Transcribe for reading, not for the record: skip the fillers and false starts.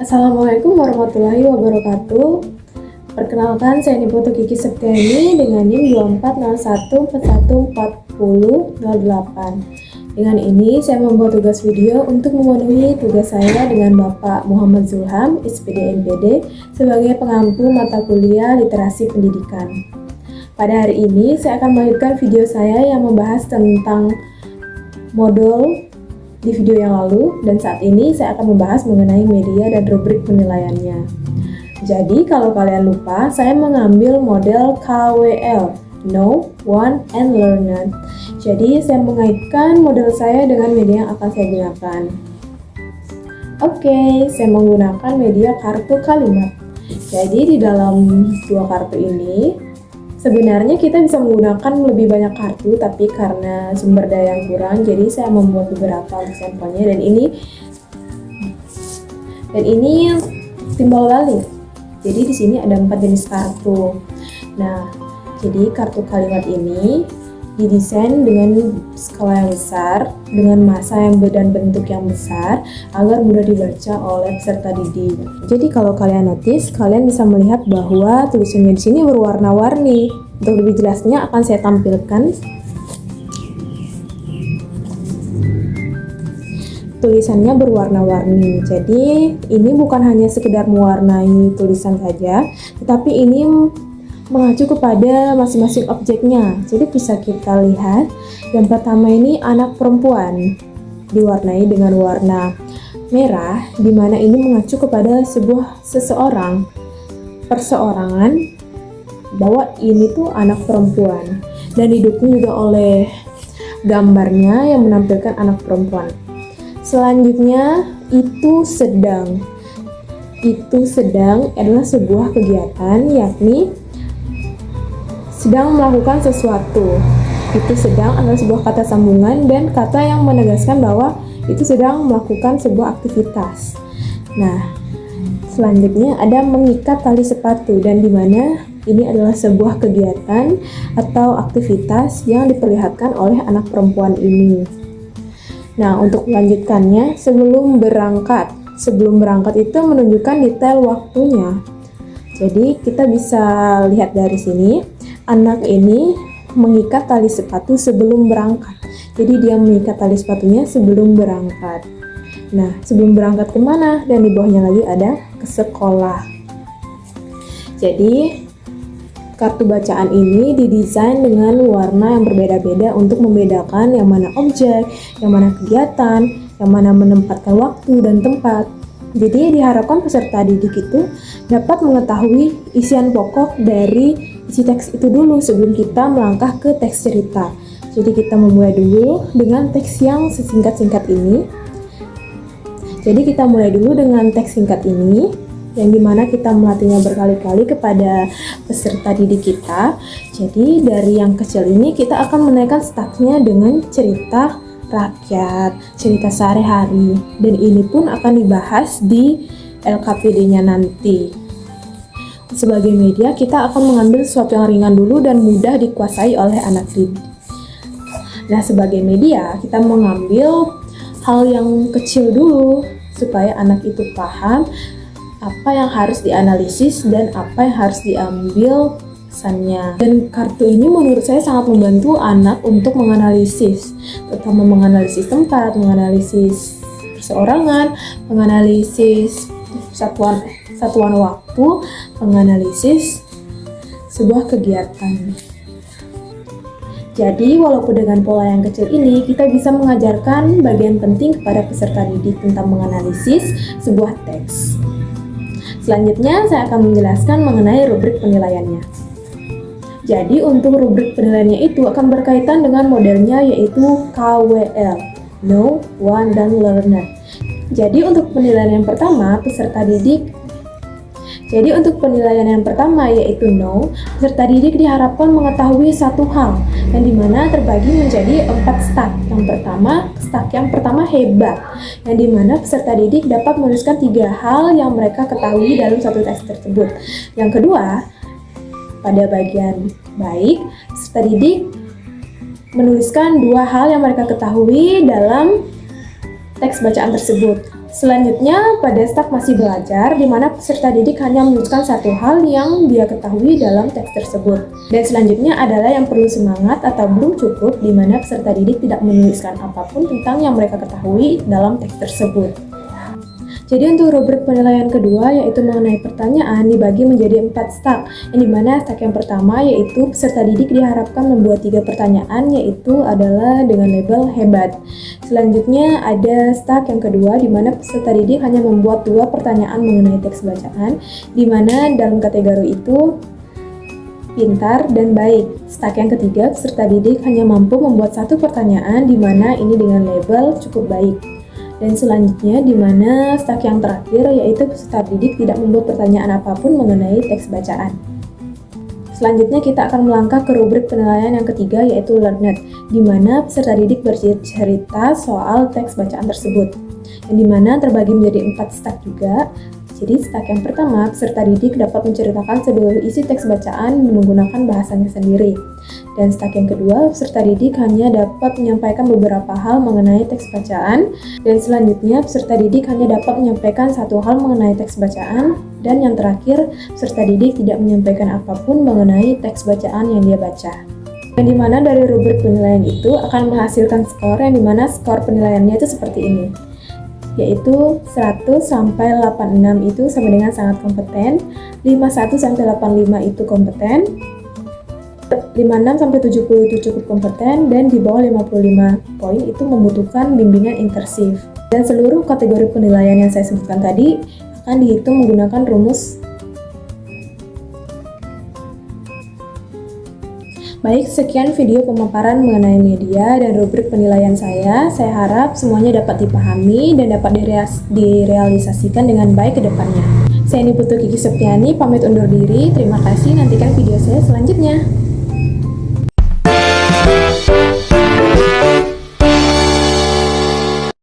Assalamualaikum warahmatullahi wabarakatuh. Perkenalkan, saya Niputu Kiki Septiani dengan NIM 2401414008. Dengan ini, saya membuat tugas video untuk memenuhi tugas saya dengan Bapak Muhammad Zulham, SPD MPD, sebagai pengampu mata kuliah literasi pendidikan. Pada hari ini, saya akan melanjutkan video saya yang membahas tentang modul di video yang lalu, dan saat ini saya akan membahas mengenai media dan rubrik penilaiannya. Jadi kalau kalian lupa, saya mengambil model KWL, Know, Want, and Learn. Jadi saya mengaitkan model saya dengan media yang akan saya gunakan. Oke, saya menggunakan media kartu kalimat. Jadi di dalam dua kartu ini sebenarnya kita bisa menggunakan lebih banyak kartu, tapi karena sumber daya yang kurang, jadi saya membuat beberapa sampelnya. Dan ini timbal balik. Jadi di sini ada 4 jenis kartu. Nah, jadi kartu kalimat ini didesain dengan skala yang besar, dengan massa yang dan bentuk yang besar, agar mudah dibaca oleh peserta didik. Jadi kalau kalian notice, kalian bisa melihat bahwa tulisannya di sini berwarna-warni. Untuk lebih jelasnya akan saya tampilkan. Tulisannya berwarna-warni. Jadi ini bukan hanya sekedar mewarnai tulisan saja, tetapi ini mengacu kepada masing-masing objeknya. Jadi bisa kita lihat, yang pertama ini anak perempuan, diwarnai dengan warna merah, di mana ini mengacu kepada seseorang, perseorangan, bahwa ini tuh anak perempuan, dan didukung juga oleh gambarnya yang menampilkan anak perempuan. Selanjutnya itu sedang adalah sebuah kegiatan, yakni sedang melakukan sesuatu. Itu sedang adalah sebuah kata sambungan dan kata yang menegaskan bahwa itu sedang melakukan sebuah aktivitas. Nah, selanjutnya ada mengikat tali sepatu, dan di mana ini adalah sebuah kegiatan atau aktivitas yang diperlihatkan oleh anak perempuan ini. Nah, untuk melanjutkannya, sebelum berangkat itu menunjukkan detail waktunya. Jadi kita bisa lihat dari sini, anak ini mengikat tali sepatu sebelum berangkat. Jadi dia mengikat tali sepatunya sebelum berangkat. Nah, sebelum berangkat kemana? Dan di bawahnya lagi ada ke sekolah. Jadi kartu bacaan ini didesain dengan warna yang berbeda-beda untuk membedakan yang mana objek, yang mana kegiatan, yang mana menempatkan waktu dan tempat. Jadi diharapkan peserta didik itu dapat mengetahui isian pokok dari isi teks itu dulu sebelum kita melangkah ke teks cerita. Jadi kita memulai dulu dengan teks yang sesingkat-singkat ini. Jadi kita mulai dulu dengan teks singkat ini, yang dimana kita melatihnya berkali-kali kepada peserta didik kita. Jadi dari yang kecil ini kita akan menaikkan statusnya dengan cerita rakyat, cerita sehari-hari, dan ini pun akan dibahas di LKPD-nya nanti. Sebagai media, kita akan mengambil sesuatu yang ringan dulu dan mudah dikuasai oleh anak didik. Nah, sebagai media, kita mengambil hal yang kecil dulu supaya anak itu paham apa yang harus dianalisis dan apa yang harus diambil pesannya. Dan kartu ini menurut saya sangat membantu anak untuk menganalisis, terutama menganalisis tempat, menganalisis perseorangan, menganalisis satuan waktu, menganalisis sebuah kegiatan. Jadi walaupun dengan pola yang kecil ini, kita bisa mengajarkan bagian penting kepada peserta didik tentang menganalisis sebuah teks. Selanjutnya, saya akan menjelaskan mengenai rubrik penilaiannya. Jadi, untuk rubrik penilaiannya itu akan berkaitan dengan modelnya, yaitu KWL, Know, Want, dan Learn. Jadi, untuk penilaian yang pertama, yaitu Know, peserta didik diharapkan mengetahui satu hal, yang dimana terbagi menjadi 4 stak. Yang pertama hebat, yang dimana peserta didik dapat menuliskan 3 hal yang mereka ketahui dalam satu teks tersebut. Yang kedua, pada bagian baik, peserta didik menuliskan 2 hal yang mereka ketahui dalam teks bacaan tersebut. Selanjutnya, pada staf masih belajar, di mana peserta didik hanya menuliskan satu hal yang dia ketahui dalam teks tersebut. Dan selanjutnya adalah yang perlu semangat atau belum cukup, di mana peserta didik tidak menuliskan apapun tentang yang mereka ketahui dalam teks tersebut. Jadi untuk rubrik penilaian kedua yaitu mengenai pertanyaan dibagi menjadi 4 stak, yang dimana stak yang pertama yaitu peserta didik diharapkan membuat 3 pertanyaan yaitu adalah dengan label hebat. Selanjutnya ada stak yang kedua di mana peserta didik hanya membuat 2 pertanyaan mengenai teks bacaan, di mana dalam kategori itu pintar dan baik. Stak yang ketiga peserta didik hanya mampu membuat 1 pertanyaan di mana ini dengan label cukup baik. Dan selanjutnya di mana stak yang terakhir yaitu peserta didik tidak membuat pertanyaan apapun mengenai teks bacaan. Selanjutnya kita akan melangkah ke rubrik penilaian yang ketiga yaitu learned, di mana peserta didik bercerita soal teks bacaan tersebut. Yang dimana terbagi menjadi 4 stak juga. Jadi stak yang pertama, peserta didik dapat menceritakan seluruh isi teks bacaan menggunakan bahasanya sendiri. Dan stak yang kedua, peserta didik hanya dapat menyampaikan beberapa hal mengenai teks bacaan. Dan selanjutnya, peserta didik hanya dapat menyampaikan satu hal mengenai teks bacaan. Dan yang terakhir, peserta didik tidak menyampaikan apapun mengenai teks bacaan yang dia baca. Yang dimana dari rubrik penilaian itu akan menghasilkan skor yang dimana skor penilaiannya itu seperti ini, yaitu 100 sampai 86 itu sama dengan sangat kompeten, 51 sampai 85 itu kompeten, 56 sampai 70 itu cukup kompeten, dan di bawah 55 poin itu membutuhkan bimbingan intensif. Dan seluruh kategori penilaian yang saya sebutkan tadi akan dihitung menggunakan rumus. Baik, sekian video pemaparan mengenai media dan rubrik penilaian saya. Saya harap semuanya dapat dipahami dan dapat direalisasikan dengan baik ke depannya. Saya Niputu Kiki Septiani, pamit undur diri. Terima kasih, nantikan video saya selanjutnya.